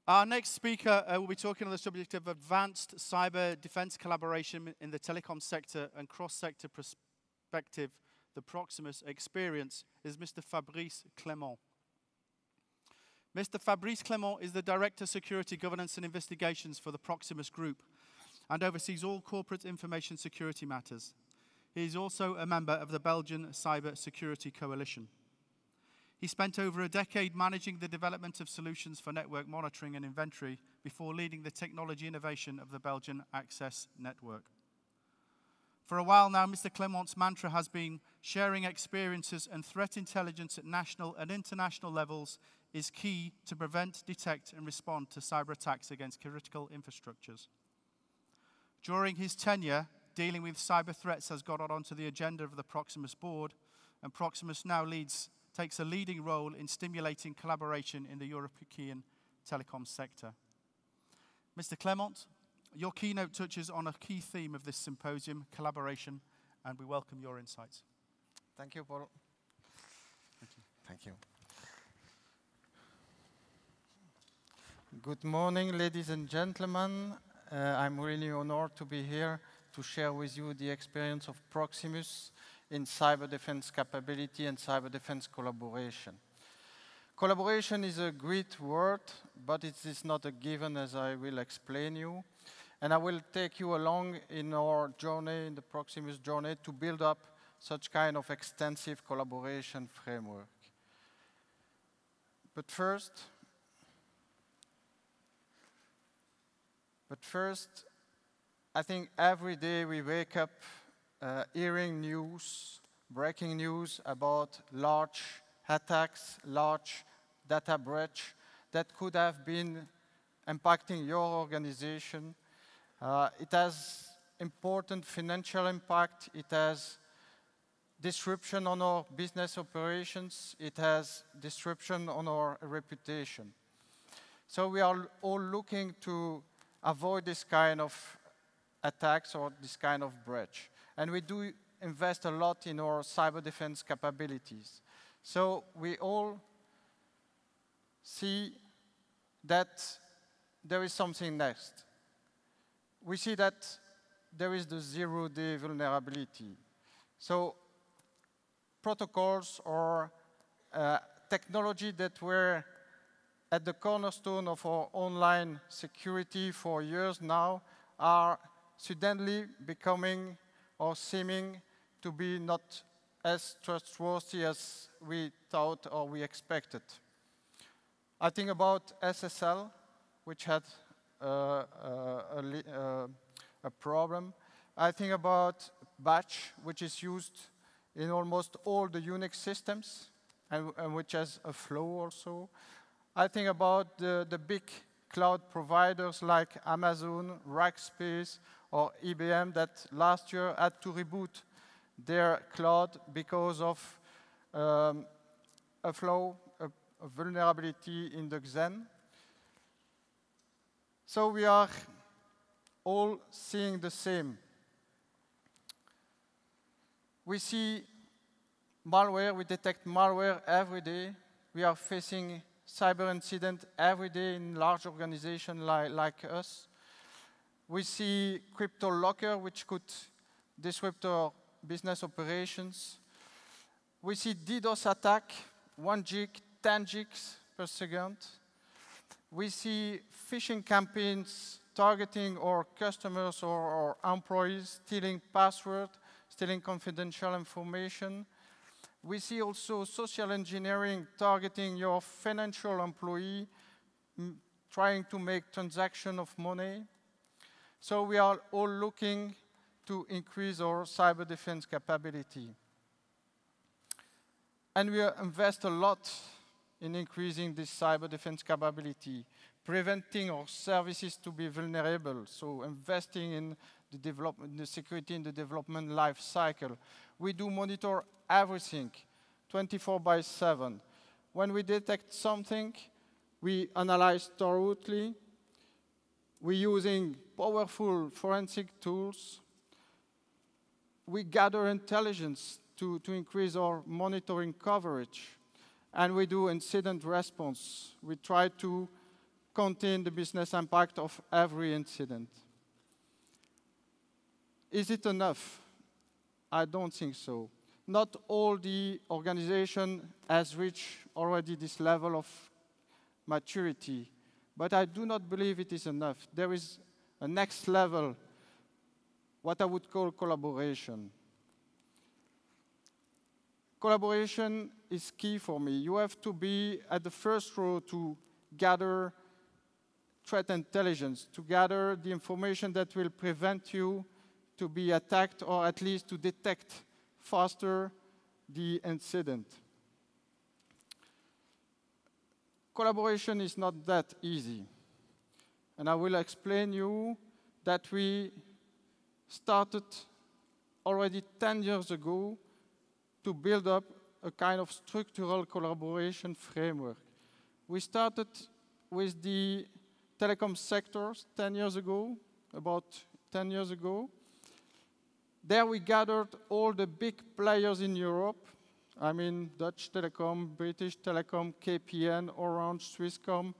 Our next speaker will be talking on the subject of advanced cyber defense collaboration in the telecom sector and cross-sector perspective. The Proximus experience is Mr. Fabrice Clément. Mr. Fabrice Clément is the Director Security Governance and Investigations for the Proximus Group and oversees all corporate information security matters. He is also a member of the Belgian Cyber Security Coalition. He spent over a decade managing the development of solutions for network monitoring and inventory before leading the technology innovation of the Belgian Access Network. For a while now, Mr. Clément's mantra has been sharing experiences and threat intelligence at national and international levels is key to prevent, detect, and respond to cyber attacks against critical infrastructures. During his tenure, dealing with cyber threats has got onto the agenda of the Proximus board, and Proximus now takes a leading role in stimulating collaboration in the European telecom sector. Mr. Clément, your keynote touches on a key theme of this symposium, collaboration, and we welcome your insights. Thank you, Paul. Thank you. Thank you. Good morning, ladies and gentlemen. I'm really honored to be here to share with you the experience of Proximus in cyber defense capability and cyber defense collaboration. Collaboration is a great word, but it is not a given, as I will explain you. And I will take you along in our journey, in the Proximus journey, to build up such kind of extensive collaboration framework. But first, I think every day we wake up hearing news, breaking news about large attacks, large data breach that could have been impacting your organization. It has important financial impact. It has disruption on our business operations. It has disruption on our reputation. So we are all looking to avoid this kind of attacks or this kind of breach. And we do invest a lot in our cyber defense capabilities. So we all see that there is something next. We see that there is the zero-day vulnerability. So protocols or technology that were at the cornerstone of our online security for years now are suddenly becoming or seeming to be not as trustworthy as we thought or we expected. I think about SSL, which had a problem. I think about batch, which is used in almost all the Unix systems and which has a flow also. I think about the big cloud providers like Amazon, Rackspace, or IBM that last year had to reboot their cloud because of a flaw, a vulnerability in the Xen. So we are all seeing the same. We see malware, we detect malware every day. We are facing cyber incident every day in large organizations like us. We see crypto locker, which could disrupt our business operations. We see DDoS attack, 1 gig, 10 gigs per second. We see phishing campaigns targeting our customers or our employees, stealing passwords, stealing confidential information. We see also social engineering targeting your financial employee, trying to make transaction of money. So we are all looking to increase our cyber defense capability. And we invest a lot in increasing this cyber defense capability, preventing our services to be vulnerable, so investing in the development, the security in the development life cycle. We do monitor everything, 24/7. When we detect something, we analyze thoroughly. We're using powerful forensic tools. We gather intelligence to increase our monitoring coverage. And we do incident response. We try to contain the business impact of every incident. Is it enough? I don't think so. Not all the organization has reached already this level of maturity, but I do not believe it is enough. There is a next level, what I would call collaboration. Collaboration is key for me. You have to be at the first row to gather threat intelligence, to gather the information that will prevent you to be attacked, or at least to detect faster the incident. Collaboration is not that easy. And I will explain you that we started already 10 years ago to build up a kind of structural collaboration framework. We started with the telecom sectors 10 years ago, about 10 years ago. There we gathered all the big players in Europe. I mean, Dutch Telecom, British Telecom, KPN, Orange, Swisscom,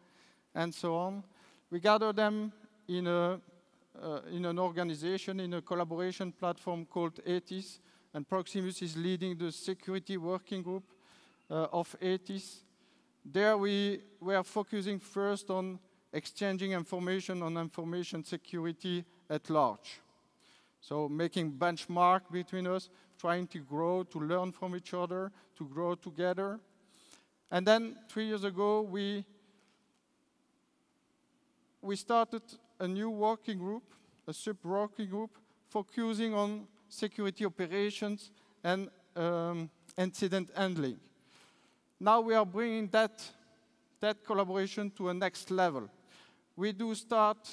and so on. We gathered them in an organization, in a collaboration platform called ETIS, and Proximus is leading the security working group of ETIS. There we were focusing first on exchanging information on information security at large. So making benchmark between us, trying to grow, to learn from each other, to grow together. And then 3 years ago, we started a new working group, a sub-working group, focusing on security operations and incident handling. Now we are bringing that collaboration to a next level. We do start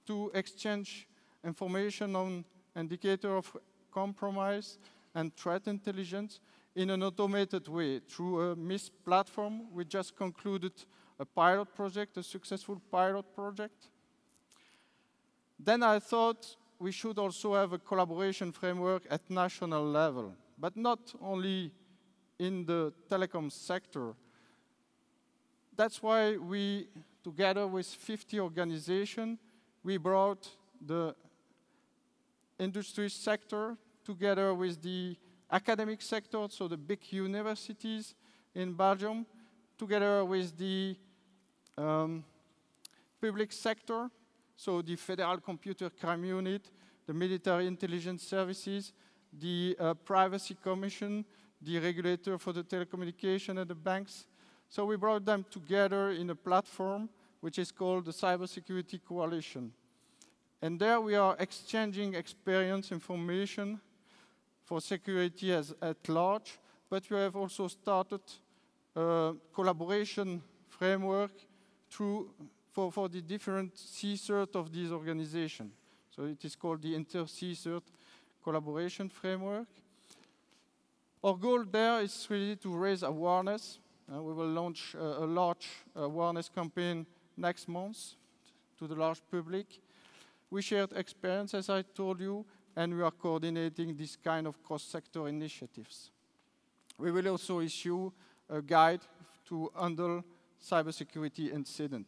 to exchange information on indicator of compromise and threat intelligence in an automated way through a MISP platform. We just concluded a pilot project, a successful pilot project. Then I thought we should also have a collaboration framework at national level, but not only in the telecom sector. That's why we, together with 50 organizations, we brought the industry sector together with the academic sector, so the big universities in Belgium, together with the public sector, so the Federal Computer Crime Unit, the Military Intelligence Services, the Privacy Commission, the regulator for the telecommunication and the banks. So we brought them together in a platform which is called the Cyber Security Coalition. And there we are exchanging experience, information for security at large, but we have also started a collaboration framework for the different CSIRT of these organizations. So it is called the Inter-CSIRT Collaboration Framework. Our goal there is really to raise awareness. We will launch a large awareness campaign next month to the large public. We shared experience, as I told you, and we are coordinating this kind of cross-sector initiatives. We will also issue a guide to handle cybersecurity incident.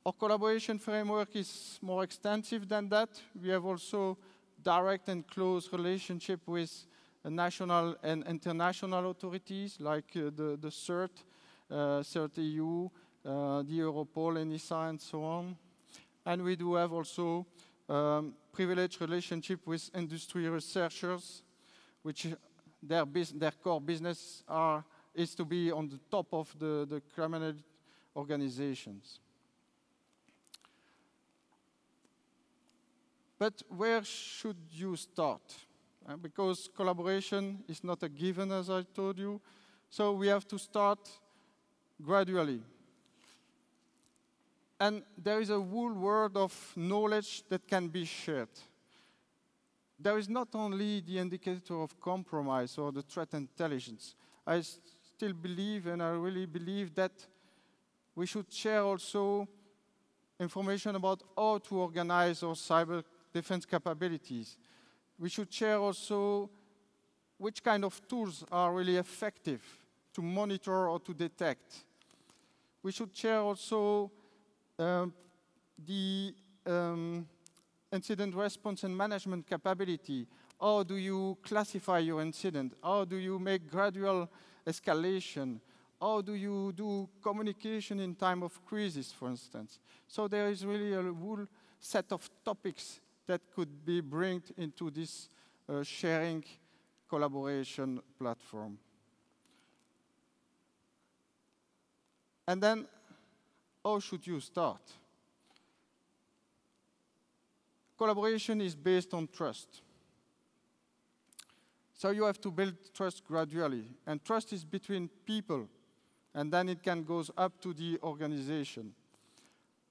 Our collaboration framework is more extensive than that. We have also direct and close relationship with national and international authorities like the CERT, CERT EU, the Europol, NISA, and so on. And we do have also privileged relationship with industry researchers, which their core business is to be on the top of the criminal organizations. But where should you start? Because collaboration is not a given, as I told you. So we have to start gradually. And there is a whole world of knowledge that can be shared. There is not only the indicator of compromise or the threat intelligence. I still believe, and I really believe, that we should share also information about how to organize our cyber defense capabilities. We should share also which kind of tools are really effective to monitor or to detect. We should share also the incident response and management capability. How do you classify your incident? How do you make gradual escalation? How do you do communication in time of crisis, for instance? So there is really a whole set of topics that could be brought into this sharing collaboration platform. And then, how should you start? Collaboration is based on trust. So you have to build trust gradually. And trust is between people. And then it can go up to the organization.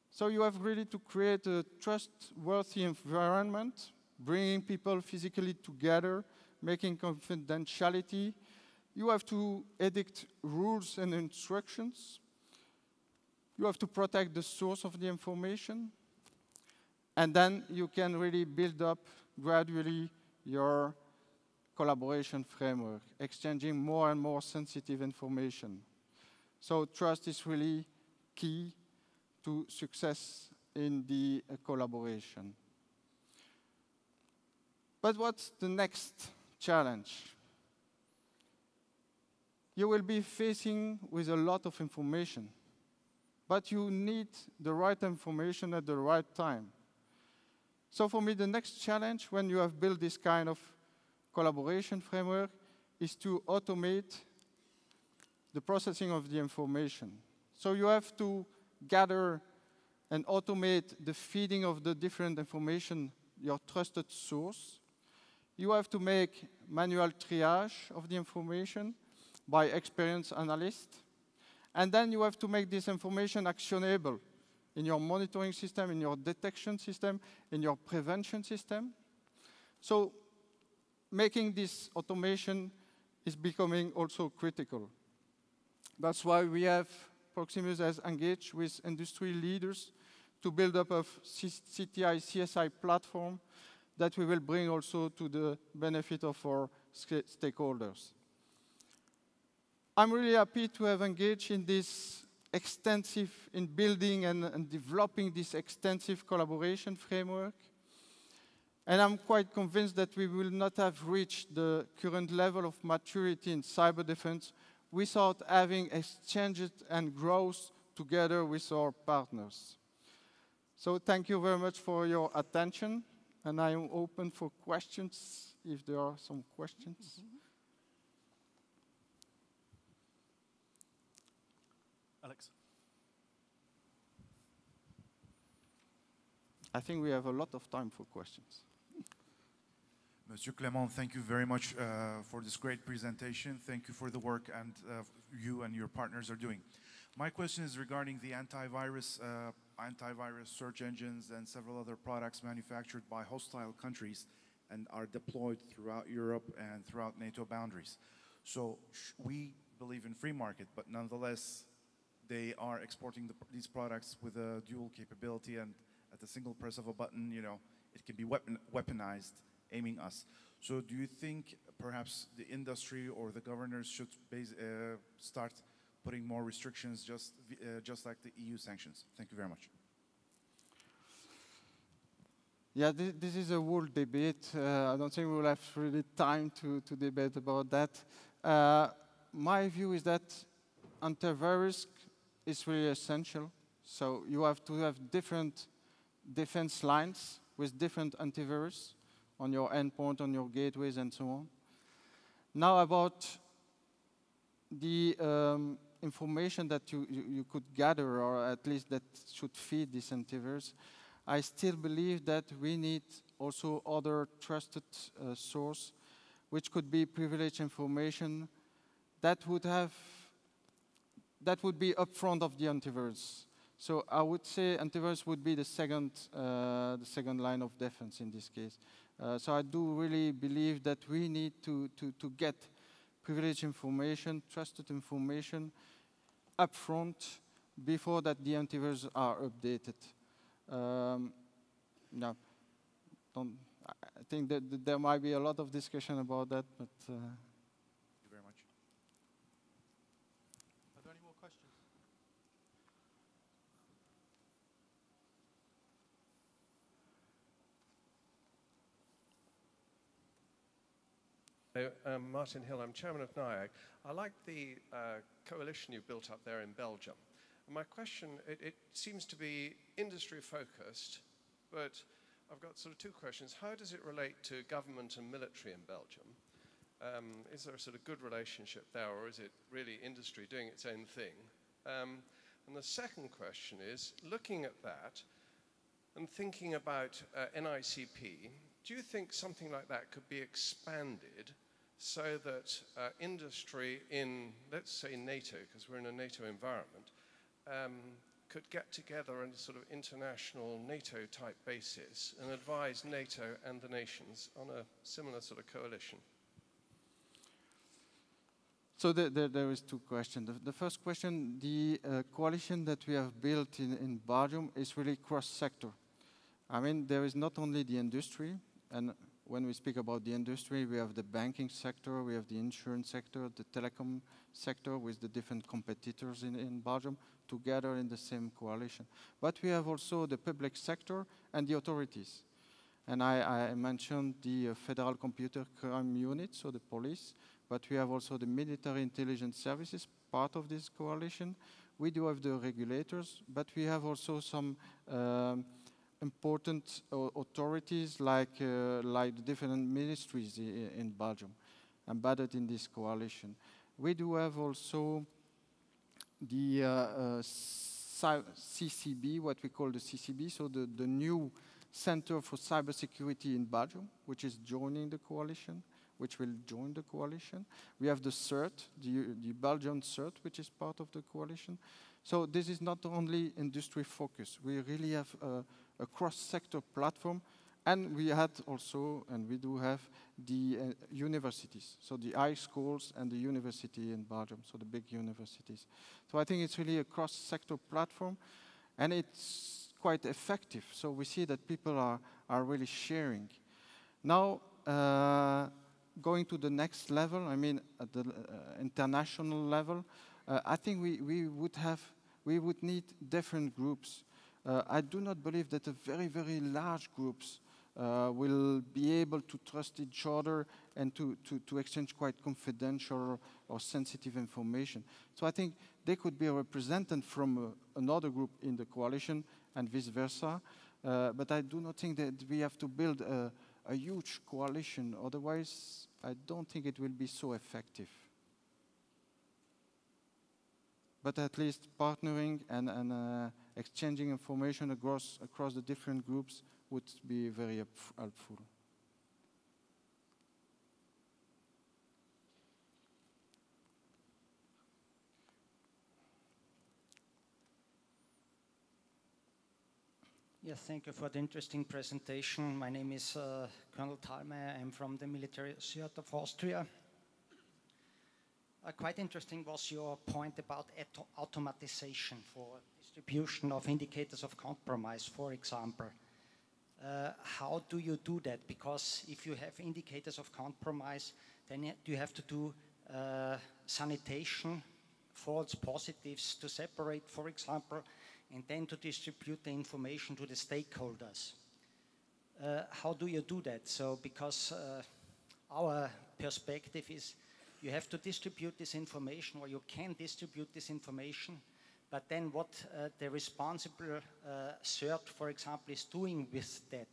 So you have really to create a trustworthy environment, bringing people physically together, making confidentiality. You have to edict rules and instructions. You have to protect the source of the information. And then you can really build up gradually your collaboration framework, exchanging more and more sensitive information. So trust is really key to success in the collaboration. But what's the next challenge? You will be facing with a lot of information, but you need the right information at the right time. So for me, the next challenge when you have built this kind of collaboration framework is to automate the processing of the information. So you have to gather and automate the feeding of the different information, your trusted source. You have to make manual triage of the information by experienced analysts. And then you have to make this information actionable in your monitoring system, in your detection system, in your prevention system. So making this automation is becoming also critical. That's why we have Proximus has engaged with industry leaders to build up a CTI, CSI platform that we will bring also to the benefit of our stakeholders. I'm really happy to have engaged in this in building and developing this extensive collaboration framework. And I'm quite convinced that we will not have reached the current level of maturity in cyber defense without having exchanged and growth together with our partners. So thank you very much for your attention, and I am open for questions, if there are some questions. Alex. I think we have a lot of time for questions. Monsieur Clément, thank you very much for this great presentation. Thank you for the work and you and your partners are doing. My question is regarding the antivirus search engines and several other products manufactured by hostile countries and are deployed throughout Europe and throughout NATO boundaries. So we believe in free market, but nonetheless, they are exporting these products with a dual capability, and at the single press of a button, you know, it can be weaponized, aiming us. So do you think perhaps the industry or the governors should start putting more restrictions just like the EU sanctions? Thank you very much. Yeah, this is a whole debate. I don't think we will have really time to debate about that. My view is that antivirus is really essential. So you have to have different defense lines with different antivirus on your endpoint, on your gateways, and so on. Now about the information that you could gather, or at least that should feed this antivirus, I still believe that we need also other trusted source, which could be privileged information that would be upfront of the antivirus. So I would say antivirus would be the second line of defense in this case. So I do really believe that we need to get privileged information, trusted information upfront before that the antivirus are updated. No, I think that there might be a lot of discussion about that, but. Thank you very much. Are there any more questions? Martin Hill, I'm chairman of NIAG. I like the coalition you've built up there in Belgium. And my question, it seems to be industry focused, but I've got sort of two questions. How does it relate to government and military in Belgium? Is there a sort of good relationship there, or is it really industry doing its own thing? And the second question is, looking at that and thinking about NICP, do you think something like that could be expanded so that industry in, let's say, NATO, because we're in a NATO environment, could get together on a sort of international NATO-type basis and advise NATO and the nations on a similar sort of coalition? So there is two questions. The first question, the coalition that we have built in Belgium is really cross-sector. I mean, there is not only the industry, and when we speak about the industry, we have the banking sector, we have the insurance sector, the telecom sector with the different competitors in Belgium together in the same coalition. But we have also the public sector and the authorities. And I mentioned the Federal Computer Crime Unit, so the police, but we have also the military intelligence services, part of this coalition. We do have the regulators, but we have also some important authorities like the different ministries in Belgium embedded in this coalition. We do have also the CCB, what we call the CCB, so the new Center for Cybersecurity in Belgium, which is joining the coalition, which will join the coalition. We have the CERT, the Belgian CERT, which is part of the coalition. So this is not only industry focus. We really have a cross-sector platform, and we had also, and we do have the universities, so the high schools and the university in Belgium, so the big universities. So I think it's really a cross-sector platform, and it's quite effective. So we see that people are really sharing. Now, going to the next level, I mean, at the international level, I think we would need different groups. I do not believe that the very, very large groups will be able to trust each other and to exchange quite confidential or sensitive information. So I think they could be represented from another group in the coalition and vice versa. But I do not think that we have to build a huge coalition. Otherwise, I don't think it will be so effective. But at least partnering and exchanging information across the different groups would be very helpful. Yes, thank you for the interesting presentation. My name is Colonel Thalmeier. I'm from the Military Theatre of Austria. Quite interesting was your point about automatization for distribution of indicators of compromise, for example. How do you do that? Because if you have indicators of compromise, then you have to do sanitation, false positives to separate, for example, and then to distribute the information to the stakeholders. How do you do that? So, because our perspective is you have to distribute this information, or you can distribute this information, but then what the responsible CERT, for example, is doing with that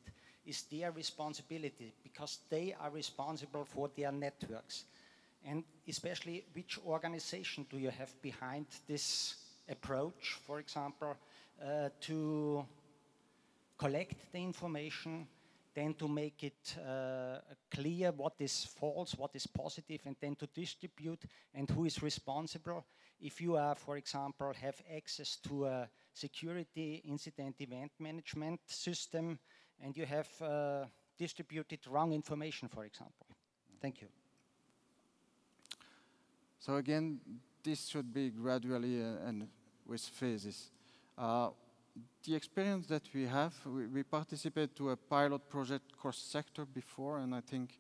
is their responsibility, because they are responsible for their networks. And especially, which organization do you have behind this approach, for example, to collect the information, then to make it clear what is false, what is positive, and then to distribute, and who is responsible. If you are, for example, have access to a security incident event management system, and you have distributed wrong information, for example. Thank you. So again, this should be gradually and with phases. The experience that we have, we participated to a pilot project cross-sector before, and I think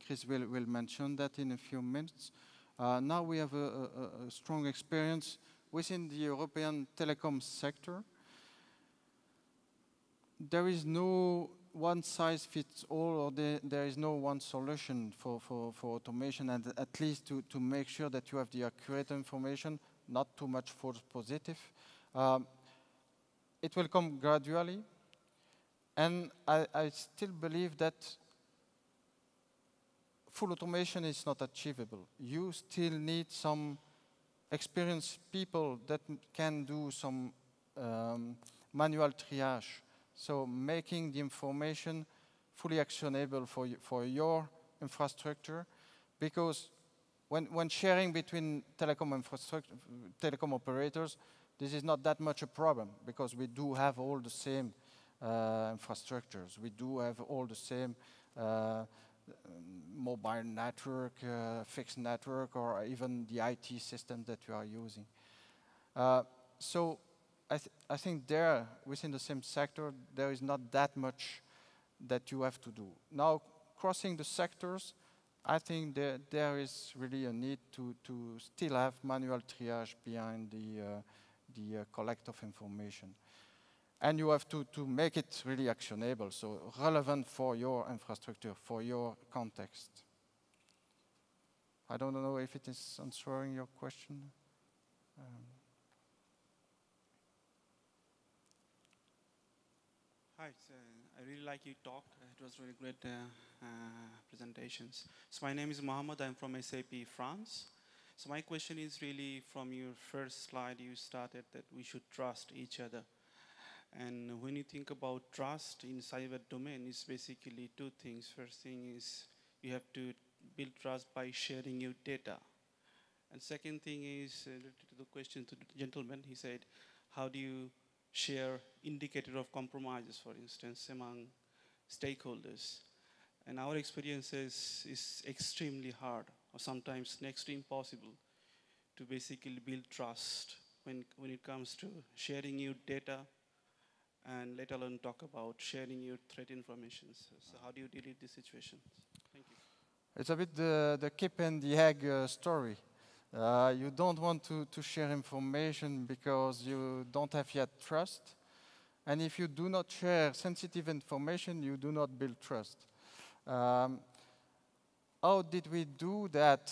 Chris will mention that in a few minutes. Now we have a strong experience within the European telecom sector. There is no one size fits all, or there is no one solution for automation, and at least to make sure that you have the accurate information, not too much false positive. It will come gradually, and I still believe that full automation is not achievable. You still need some experienced people that can do some manual triage. So making the information fully actionable for your infrastructure, because when sharing between telecom operators, this is not that much a problem, because we do have all the same infrastructures. We do have all the same mobile network, fixed network, or even the IT systems that you are using. So I think there, within the same sector, there is not that much that you have to do. Now, crossing the sectors, I think there is really a need to still have manual triage behind the collect of information. And you have to make it really actionable, so relevant for your infrastructure, for your context. I don't know if it is answering your question. Hi, I really like your talk. It was really great presentations. So my name is Mohammed. I'm from SAP France. So my question is really from your first slide, you started that we should trust each other. And when you think about trust in cyber domain, it's basically two things. First thing is you have to build trust by sharing your data. And second thing is related to the question to the gentleman. He said, how do you share indicator of compromises, for instance, among stakeholders? And our experience is extremely hard, or sometimes next to impossible, to basically build trust when it comes to sharing your data, and let alone talk about sharing your threat information. So how do you deal with this situation? Thank you. It's a bit the kip and the egg story. You don't want to share information because you don't have yet trust. And if you do not share sensitive information, you do not build trust. How did we do that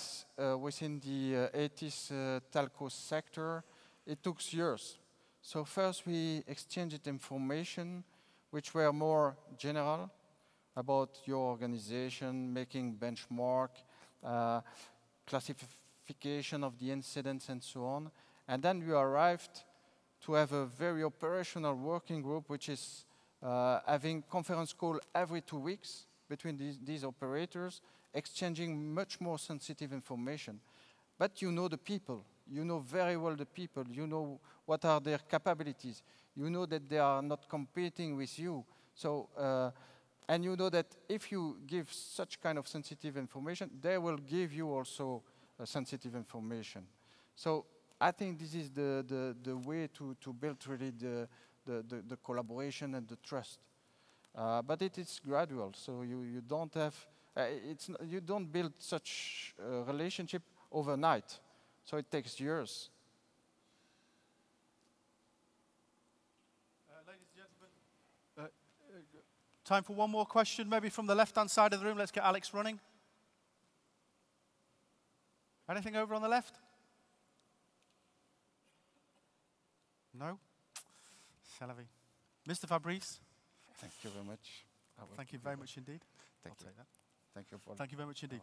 within the 80s telco sector? It took years. So first we exchanged information which were more general about your organization, making benchmark, classification of the incidents and so on. And then we arrived to have a very operational working group which is having conference call every 2 weeks between these operators, exchanging much more sensitive information. But you know the people. You know very well the people. You know what are their capabilities. You know that they are not competing with you. So, and you know that if you give such kind of sensitive information, they will give you also sensitive information. So I think this is the way to build really the collaboration and the trust. But it is gradual. So you don't have you don't build such a relationship overnight. So it takes years. Ladies and gentlemen, time for one more question, maybe from the left-hand side of the room. Let's get Alex running. Anything over on the left? No? Salavi. Mr. Fabrice. Thank you very much. Thank you very much indeed. Thank you. I'll take that. Thank you. Thank you very much indeed.